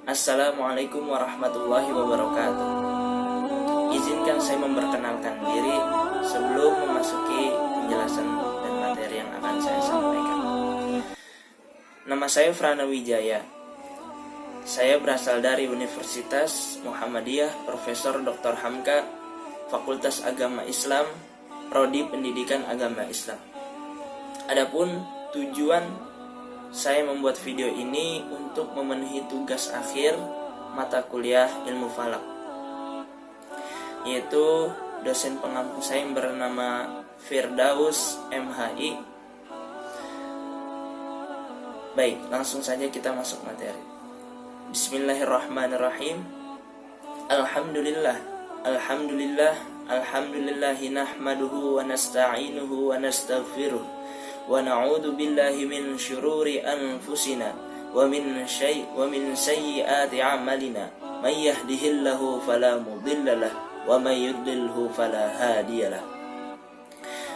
Assalamualaikum warahmatullahi wabarakatuh. Izinkan saya memperkenalkan diri sebelum memasuki penjelasan dan materi yang akan saya sampaikan. Nama saya Frana Wijaya. Saya berasal dari Universitas Muhammadiyah Profesor Dr. Hamka, Fakultas Agama Islam, Prodi Pendidikan Agama Islam. Adapun tujuan saya membuat video ini untuk memenuhi tugas akhir mata kuliah ilmu falak, yaitu dosen pengampu saya yang bernama Firdaus MHI. Baik, langsung saja kita masuk materi. Bismillahirrahmanirrahim. Alhamdulillah, alhamdulillahi nahmaduhu wa nasta'inuhu wa nastaghfiruh wa na'udzu billahi min syururi anfusina wa min sayyiati a'malina may yahdihillahu fala mudilla lahu wa may yudlilhu fala hadiyalah.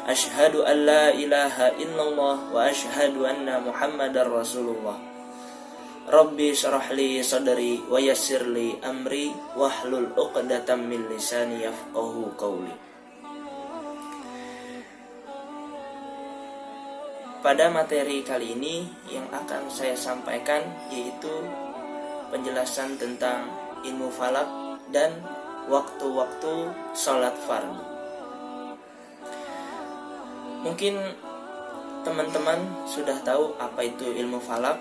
Asyhadu an la ilaha illallah wa asyhadu anna Muhammadar Rasulullah. Rabbi shrah li sadri wa yassir li amri wahlul 'uqdatam min lisani yafqahu qawli. Pada materi kali ini yang akan saya sampaikan yaitu penjelasan tentang ilmu falak dan waktu-waktu sholat fardu. Mungkin teman-teman sudah tahu apa itu ilmu falak.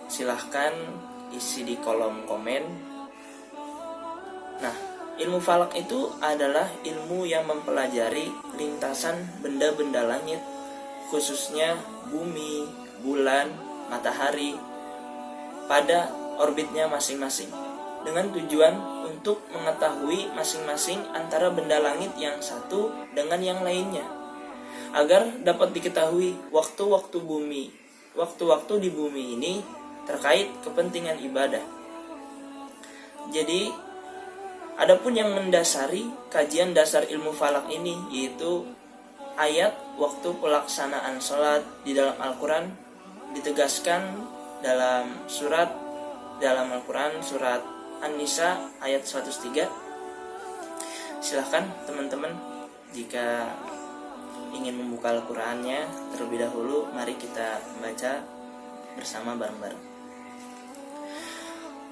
Silahkan isi di kolom komen. Nah, ilmu falak itu adalah ilmu yang mempelajari lintasan benda-benda langit, khususnya bumi, bulan, matahari pada orbitnya masing-masing, dengan tujuan untuk mengetahui masing-masing antara benda langit yang satu dengan yang lainnya, agar dapat diketahui waktu-waktu di bumi ini terkait kepentingan ibadah. Jadi, adapun yang mendasari kajian dasar ilmu falak ini yaitu ayat waktu pelaksanaan sholat di dalam Al-Quran ditegaskan dalam Al-Quran surat An-Nisa ayat 103. Silahkan teman-teman jika ingin membuka Al-Qurannya terlebih dahulu, mari kita baca bersama bareng-bareng.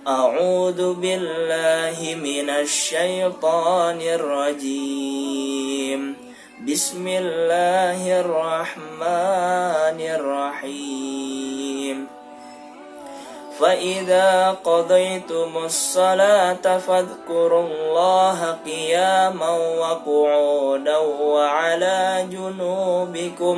A'udzu billahi minasy syaithanir rajim. Bismillahirrahmanirrahim. فَإِذَا قَضَيْتُمُ الصَّلَاةَ فَاذْكُرُوا اللَّهَ قِيَامًا وَقُعُودًا وَعَلَى جُنُوبِكُمْ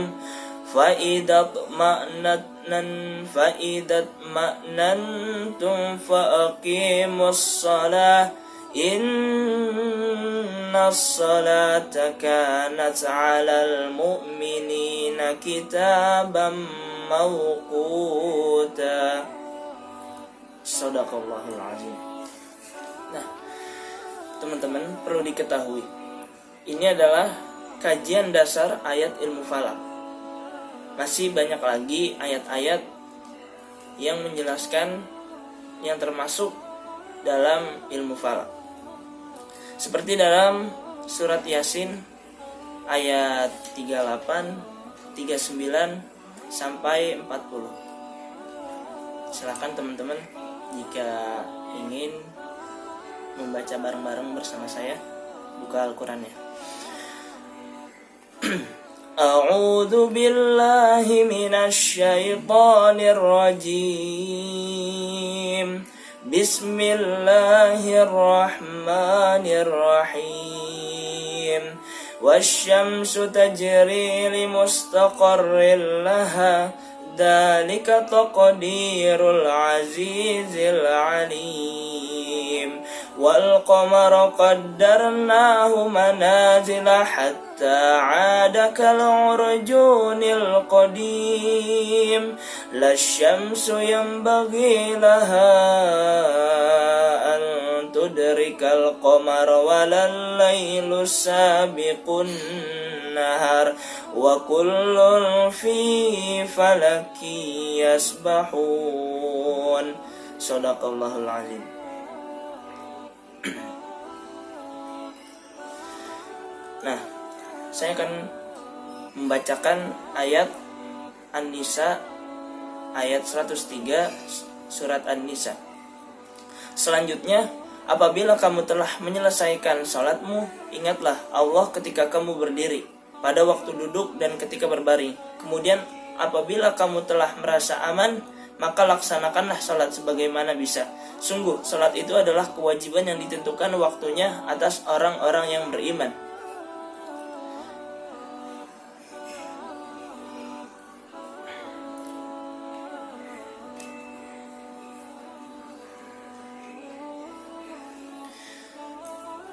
فَإِذَا اطْمَأْنَنْتُمْ فَأَقِيمُوا الصَّلَاةَ إِنَّ الصَّلَاةَ كَانَتْ عَلَى الْمُؤْمِنِينَ كِتَابًا مَوْقُوتًا. Shadaqallahul azim. Nah, teman-teman perlu diketahui, ini adalah kajian dasar ayat ilmu falak. Masih banyak lagi ayat-ayat yang menjelaskan yang termasuk dalam ilmu falak, seperti dalam surat Yasin ayat 38, 39 sampai 40. Silakan teman-teman jika ingin membaca bareng-bareng bersama saya, buka Al-Qurannya. A'udzu billahi minasy syaithanir rajim. Bismillahirrahmanirrahim. Wasyamsu tajri limustaqarrin laha dzalika taqdirul azizil alim. Wal qamara qaddarnahu manazila hatta 'ada kal 'urjunil qadim. Lasyamsu yanbaghi laha an tudrikal qamara walal lailu sabiqun nahar wa kullun fi falaki yasbahun. Shadaqallahul azim. Nah, saya akan membacakan ayat An-Nisa ayat 103 surat An-Nisa. Selanjutnya, apabila kamu telah menyelesaikan salatmu, ingatlah Allah ketika kamu berdiri, pada waktu duduk dan ketika berbaring. Kemudian apabila kamu telah merasa aman, maka laksanakanlah salat sebagaimana bisa. Sungguh, salat itu adalah kewajiban yang ditentukan waktunya atas orang-orang yang beriman.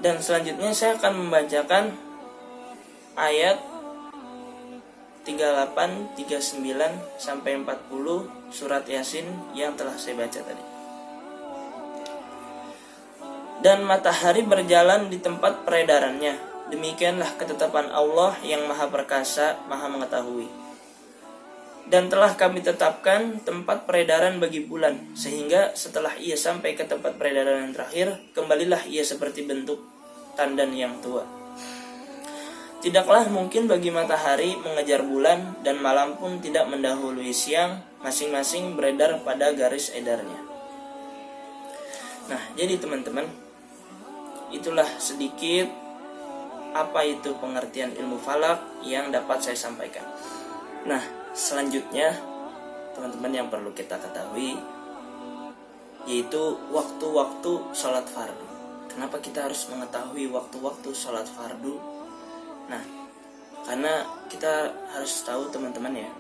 Dan selanjutnya saya akan membacakan ayat 38, 39 sampai 40 surat Yasin yang telah saya baca tadi. Dan matahari berjalan di tempat peredarannya. Demikianlah ketetapan Allah yang Maha Perkasa, Maha Mengetahui. Dan telah kami tetapkan tempat peredaran bagi bulan, sehingga setelah ia sampai ke tempat peredaran yang terakhir, kembalilah ia seperti bentuk tandan yang tua. Tidaklah mungkin bagi matahari mengejar bulan, dan malam pun tidak mendahului siang, masing-masing beredar pada garis edarnya. Nah, jadi teman-teman, itulah sedikit apa itu pengertian ilmu falak yang dapat saya sampaikan. Nah, selanjutnya teman-teman yang perlu kita ketahui yaitu waktu-waktu sholat fardu. Kenapa kita harus mengetahui waktu-waktu sholat fardu? Nah, karena kita harus tahu teman-teman ya,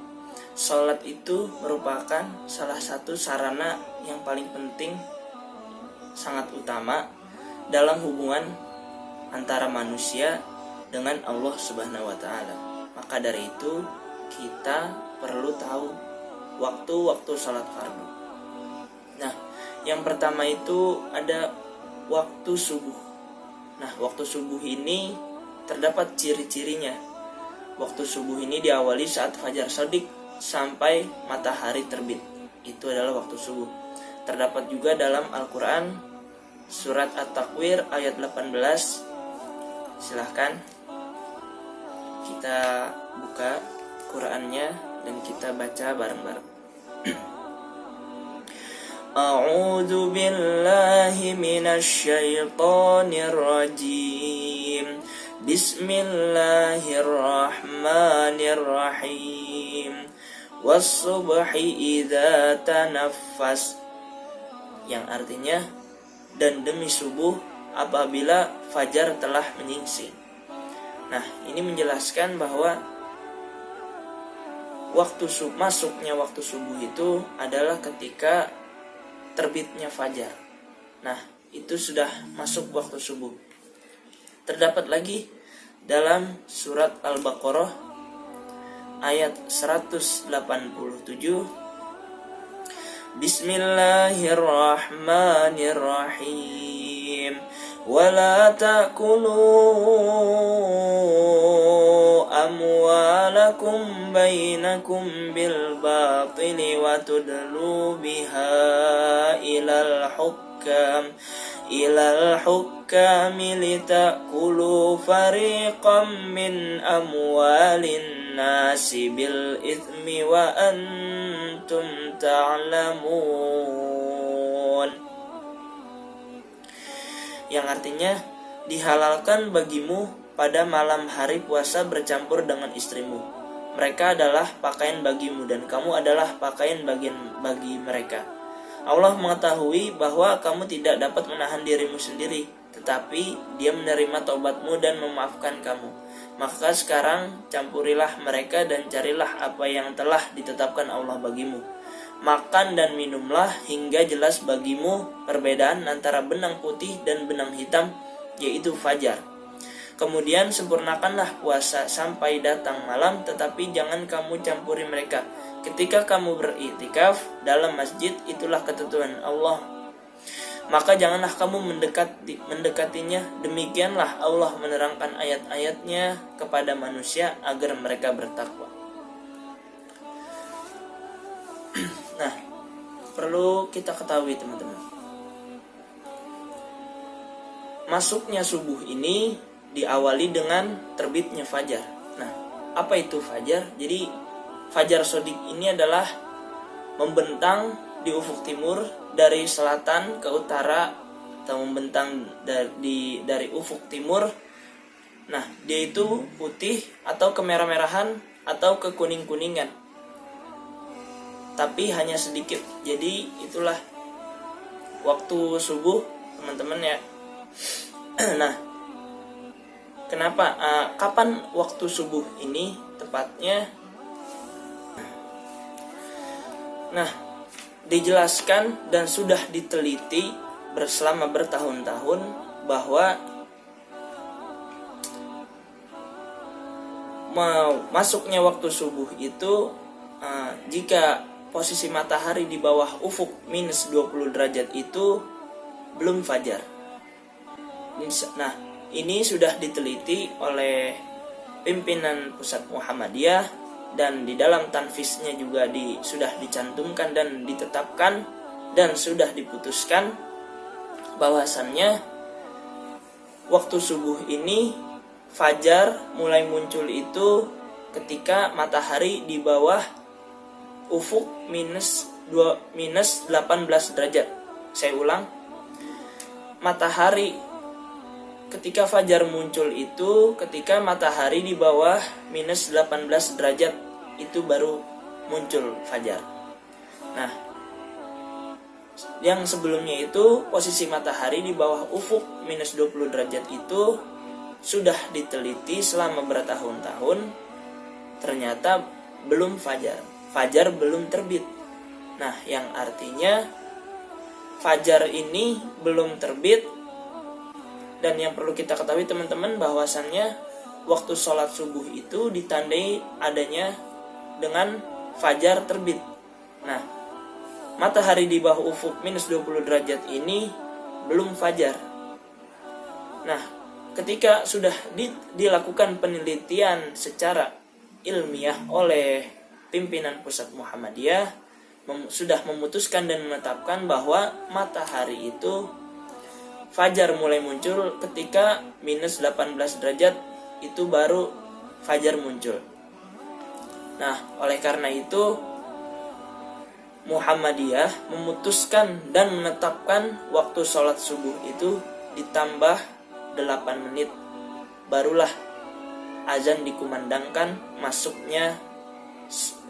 sholat itu merupakan salah satu sarana yang paling penting, sangat utama dalam hubungan antara manusia dengan Allah Subhanahu wa Ta'ala. Maka dari itu kita perlu tahu waktu-waktu sholat fardu. Nah, yang pertama itu ada waktu subuh. Nah, waktu subuh ini terdapat ciri-cirinya. Waktu subuh ini diawali saat fajar shadiq sampai matahari terbit. Itu adalah waktu subuh. Terdapat juga dalam Al-Quran surat At-Takwir ayat 18. Silahkan kita buka Qurannya dan kita baca bareng-bareng. A'udzu billahi minasyaitonir rajim. Bismillahirrahmanirrahim. Was-subhi idza tanaffas. Yang artinya, dan demi subuh apabila fajar telah menyingsing. Nah, ini menjelaskan bahwa masuknya waktu subuh itu adalah ketika terbitnya fajar. Nah, itu sudah masuk waktu subuh. Terdapat lagi dalam surat Al-Baqarah ayat 187. Bismillahirrahmanirrahim. Wala ta'kulu amwalakum bainakum bil batili wa tudlu biha ilal hukam litakulu fariqam min amwalin nasi bil ithmi wa antum ta'lamun. Yang artinya, dihalalkan bagimu pada malam hari puasa bercampur dengan istrimu. Mereka adalah pakaian bagimu dan kamu adalah pakaian bagi mereka. Allah mengetahui bahwa kamu tidak dapat menahan dirimu sendiri, tetapi Dia menerima taubatmu dan memaafkan kamu. Maka sekarang campurilah mereka dan carilah apa yang telah ditetapkan Allah bagimu. Makan dan minumlah hingga jelas bagimu perbedaan antara benang putih dan benang hitam, yaitu fajar. Kemudian sempurnakanlah puasa sampai datang malam, tetapi jangan kamu campuri mereka. Ketika kamu beriktikaf dalam masjid, itulah ketentuan Allah. Maka janganlah kamu mendekatinya. Demikianlah Allah menerangkan ayat-ayatnya kepada manusia agar mereka bertakwa. Nah, perlu kita ketahui teman-teman, masuknya subuh ini diawali dengan terbitnya fajar. Nah, apa itu fajar? Jadi fajar sodik ini adalah membentang di ufuk timur dari selatan ke utara, atau membentang dari ufuk timur. Nah, dia itu putih atau kemerah-merahan atau kekuning-kuningan, tapi hanya sedikit. Jadi itulah waktu subuh, teman-teman ya. Nah, kenapa? Kapan waktu subuh ini tepatnya? Nah, dijelaskan dan sudah diteliti selama bertahun-tahun bahwa masuknya waktu subuh itu jika posisi matahari di bawah ufuk minus 20 derajat itu belum fajar. Nah, ini sudah diteliti oleh pimpinan pusat Muhammadiyah, dan di dalam tanfisnya juga sudah dicantumkan dan ditetapkan dan sudah diputuskan bahwasannya waktu subuh ini fajar mulai muncul itu ketika matahari di bawah ufuk minus 18 derajat. Saya ulang, matahari ketika fajar muncul itu ketika matahari di bawah minus 18 derajat, itu baru muncul fajar. Nah, yang sebelumnya itu posisi matahari di bawah ufuk minus 20 derajat itu sudah diteliti selama bertahun-tahun, ternyata belum fajar. Fajar belum terbit. Nah, yang artinya fajar ini belum terbit. Dan yang perlu kita ketahui teman-teman, bahwasannya waktu sholat subuh itu ditandai adanya dengan fajar terbit. Nah, matahari di bawah ufuk minus 20 derajat ini belum fajar. Nah, ketika sudah dilakukan penelitian secara ilmiah oleh pimpinan pusat Muhammadiyah, sudah memutuskan dan menetapkan bahwa matahari itu fajar mulai muncul ketika minus 18 derajat, itu baru fajar muncul. Nah, oleh karena itu Muhammadiyah memutuskan dan menetapkan waktu sholat subuh itu ditambah 8 menit, barulah azan dikumandangkan masuknya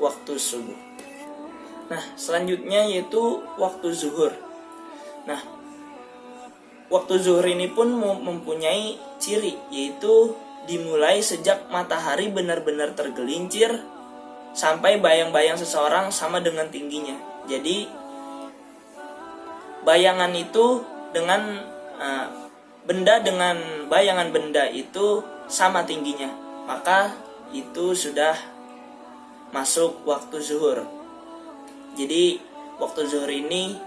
waktu subuh. Nah, selanjutnya yaitu waktu zuhur. Nah, waktu zuhur ini pun mempunyai ciri, yaitu dimulai sejak matahari benar-benar tergelincir sampai bayang-bayang seseorang sama dengan tingginya. Jadi bayangan itu dengan benda dengan bayangan benda itu sama tingginya, maka itu sudah masuk waktu zuhur. Jadi waktu zuhur ini,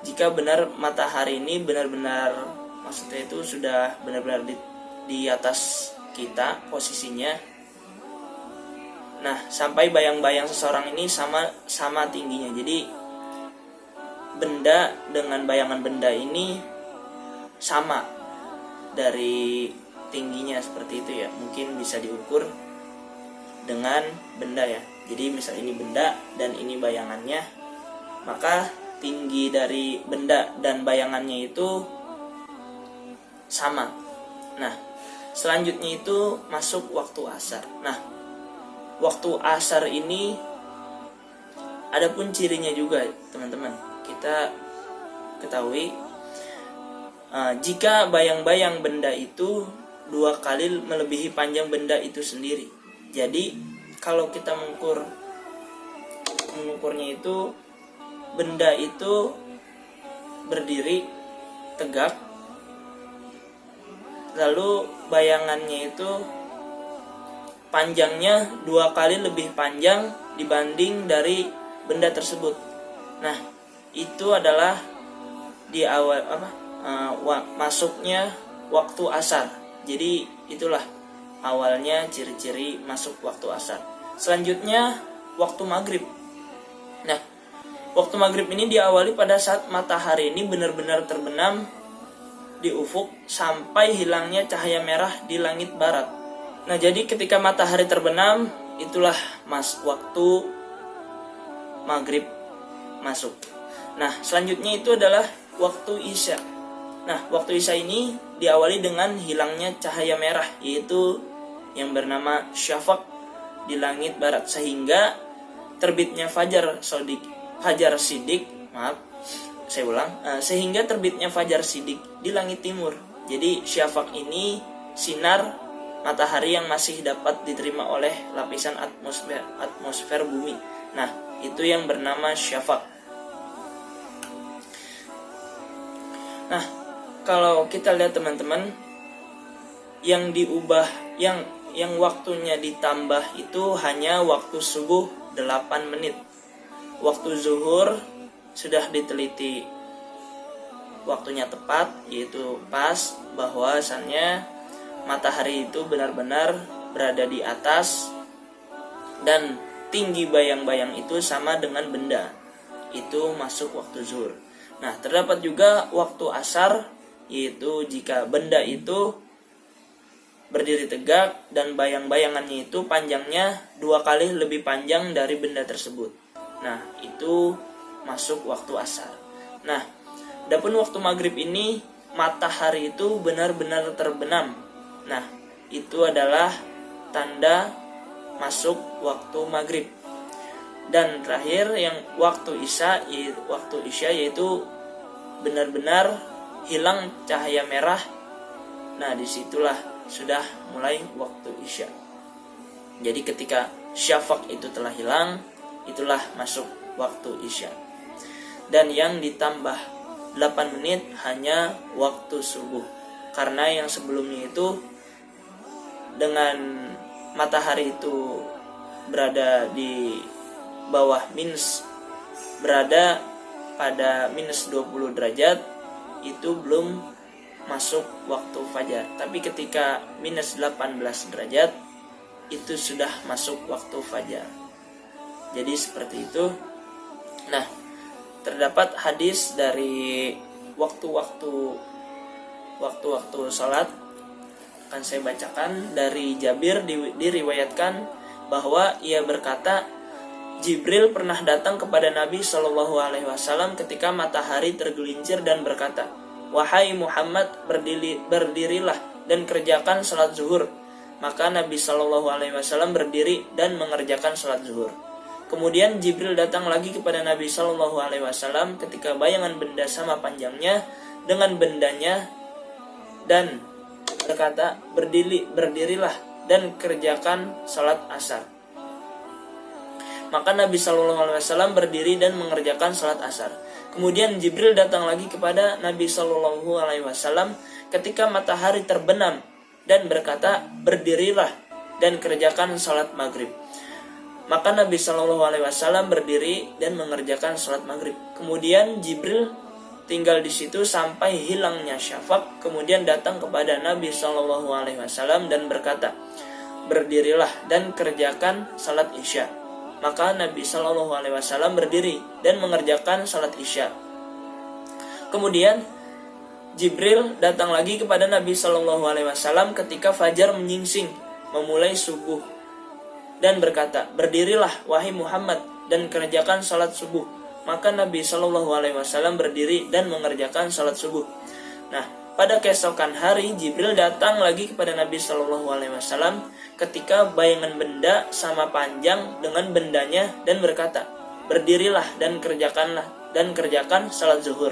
jika benar matahari ini benar-benar, maksudnya itu sudah benar-benar di atas kita posisinya. Nah, sampai bayang-bayang seseorang ini sama tingginya. Jadi benda dengan bayangan benda ini sama dari tingginya, seperti itu ya. Mungkin bisa diukur dengan benda ya. Jadi misal ini benda dan ini bayangannya, maka tinggi dari benda dan bayangannya itu sama. Nah, selanjutnya itu masuk waktu asar. Nah, waktu asar ini ada pun cirinya juga teman-teman. Kita ketahui jika bayang-bayang benda itu 2 kali melebihi panjang benda itu sendiri. Jadi kalau kita mengukurnya itu, benda itu berdiri tegak, lalu bayangannya itu panjangnya 2 kali lebih panjang dibanding dari benda tersebut. Nah, itu adalah di awal masuknya waktu asar. Jadi itulah awalnya ciri-ciri masuk waktu asar. Selanjutnya waktu maghrib. Nah, waktu maghrib ini diawali pada saat matahari ini benar-benar terbenam di ufuk sampai hilangnya cahaya merah di langit barat. Nah, jadi ketika matahari terbenam, itulah waktu maghrib masuk. Nah, selanjutnya itu adalah waktu isya. Nah, waktu isya ini diawali dengan hilangnya cahaya merah, yaitu yang bernama syafaq di langit barat, sehingga terbitnya fajar sidik, sehingga terbitnya fajar sidik di langit timur. Jadi syafaq ini sinar matahari yang masih dapat diterima oleh lapisan atmosfer bumi. Nah, itu yang bernama syafaq. Nah, kalau kita lihat teman-teman, yang diubah, yang waktunya ditambah itu hanya waktu subuh 8 menit. Waktu zuhur sudah diteliti waktunya tepat, yaitu pas bahwasannya matahari itu benar-benar berada di atas dan tinggi bayang-bayang itu sama dengan benda. Itu masuk waktu zuhur. Nah, terdapat juga waktu asar, yaitu jika benda itu berdiri tegak dan bayang-bayangannya itu panjangnya 2 kali lebih panjang dari benda tersebut. Nah, itu masuk waktu asar. Nah, adapun waktu maghrib ini matahari itu benar-benar terbenam. Nah, itu adalah tanda masuk waktu maghrib. Dan terakhir yang waktu isya yaitu benar-benar hilang cahaya merah. Nah, disitulah sudah mulai waktu isya. Jadi ketika syafaq itu telah hilang, itulah masuk waktu isya. Dan yang ditambah 8 menit hanya waktu subuh. Karena yang sebelumnya itu dengan matahari itu berada di bawah berada pada minus 20 derajat, itu belum masuk waktu fajar. Tapi ketika minus 18 derajat, itu sudah masuk waktu fajar. Jadi seperti itu. Nah, terdapat hadis dari waktu-waktu salat, akan saya bacakan. Dari Jabir diriwayatkan bahwa ia berkata, Jibril pernah datang kepada Nabi Shallallahu Alaihi Wasallam ketika matahari tergelincir dan berkata, "Wahai Muhammad, berdirilah dan kerjakan salat zuhur." Maka Nabi Shallallahu Alaihi Wasallam berdiri dan mengerjakan salat zuhur. Kemudian Jibril datang lagi kepada Nabi Shallallahu Alaihi Wasallam ketika bayangan benda sama panjangnya dengan bendanya dan berkata, "Berdirilah dan kerjakan salat asar." Maka Nabi Shallallahu Alaihi Wasallam berdiri dan mengerjakan salat asar. Kemudian Jibril datang lagi kepada Nabi Shallallahu Alaihi Wasallam ketika matahari terbenam dan berkata, "Berdirilah dan kerjakan salat maghrib." Maka Nabi Shallallahu Alaihi Wasallam berdiri dan mengerjakan salat maghrib. Kemudian Jibril tinggal di situ sampai hilangnya syafaq. Kemudian datang kepada Nabi Shallallahu Alaihi Wasallam dan berkata, "Berdirilah dan kerjakan salat isya." Maka Nabi Shallallahu Alaihi Wasallam berdiri dan mengerjakan salat isya. Kemudian Jibril datang lagi kepada Nabi Shallallahu Alaihi Wasallam ketika fajar menyingsing memulai subuh dan berkata, "Berdirilah wahai Muhammad dan kerjakan salat subuh." Maka Nabi Shallallahu Alaihi Wasallam berdiri dan mengerjakan salat subuh. Nah, pada keesokan hari Jibril datang lagi kepada Nabi Shallallahu Alaihi Wasallam ketika bayangan benda sama panjang dengan bendanya dan berkata, "Berdirilah dan kerjakan salat zuhur."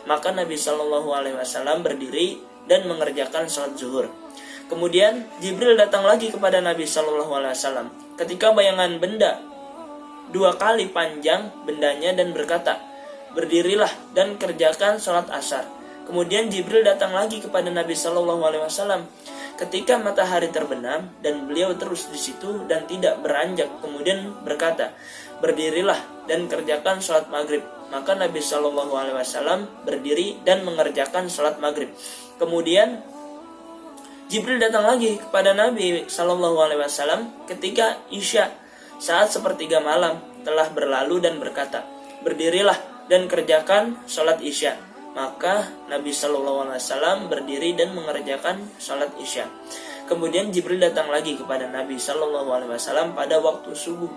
Maka Nabi Shallallahu Alaihi Wasallam berdiri dan mengerjakan salat zuhur. Kemudian Jibril datang lagi kepada Nabi Shallallahu Alaihi Wasallam ketika bayangan benda 2 kali panjang bendanya dan berkata, "Berdirilah dan kerjakan salat asar." Kemudian Jibril datang lagi kepada Nabi Shallallahu Alaihi Wasallam ketika matahari terbenam dan beliau terus di situ dan tidak beranjak. Kemudian berkata, "Berdirilah dan kerjakan salat maghrib." Maka Nabi Shallallahu Alaihi Wasallam berdiri dan mengerjakan salat maghrib. Kemudian Jibril datang lagi kepada Nabi Shallallahu Alaihi Wasallam ketika isya saat sepertiga malam telah berlalu dan berkata, "Berdirilah dan kerjakan salat isya." maka Nabi Shallallahu Alaihi Wasallam berdiri dan mengerjakan sholat isya. Kemudian Jibril datang lagi kepada Nabi Shallallahu Alaihi Wasallam pada waktu subuh.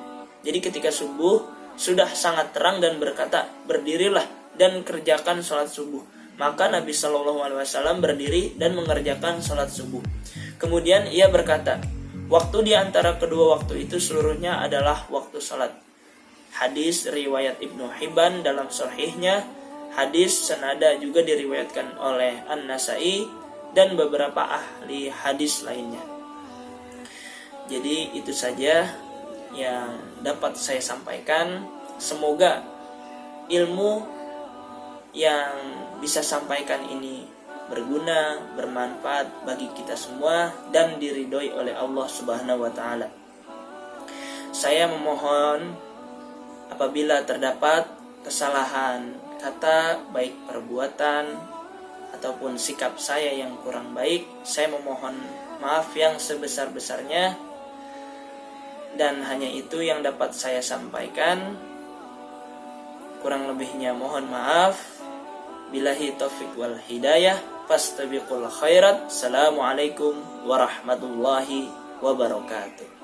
Jadi ketika subuh sudah sangat terang dan berkata, berdirilah dan kerjakan sholat subuh. Maka Nabi Shallallahu Alaihi Wasallam berdiri dan mengerjakan sholat subuh. Kemudian ia berkata, waktu di antara kedua waktu itu seluruhnya adalah waktu sholat. Hadis riwayat Ibnu Hibban dalam Sahihnya. Hadis senada juga diriwayatkan oleh An-Nasai dan beberapa ahli hadis lainnya. Jadi itu saja yang dapat saya sampaikan. Semoga ilmu yang bisa sampaikan ini berguna, bermanfaat bagi kita semua dan diridhoi oleh Allah Subhanahu wa taala. Saya memohon apabila terdapat kesalahan kata, baik perbuatan ataupun sikap saya yang kurang baik, saya memohon maaf yang sebesar-besarnya, dan hanya itu yang dapat saya sampaikan. Kurang lebihnya mohon maaf. Billahi taufiq wal hidayah. Fastabiqul khairat. Assalamualaikum warahmatullahi wabarakatuh.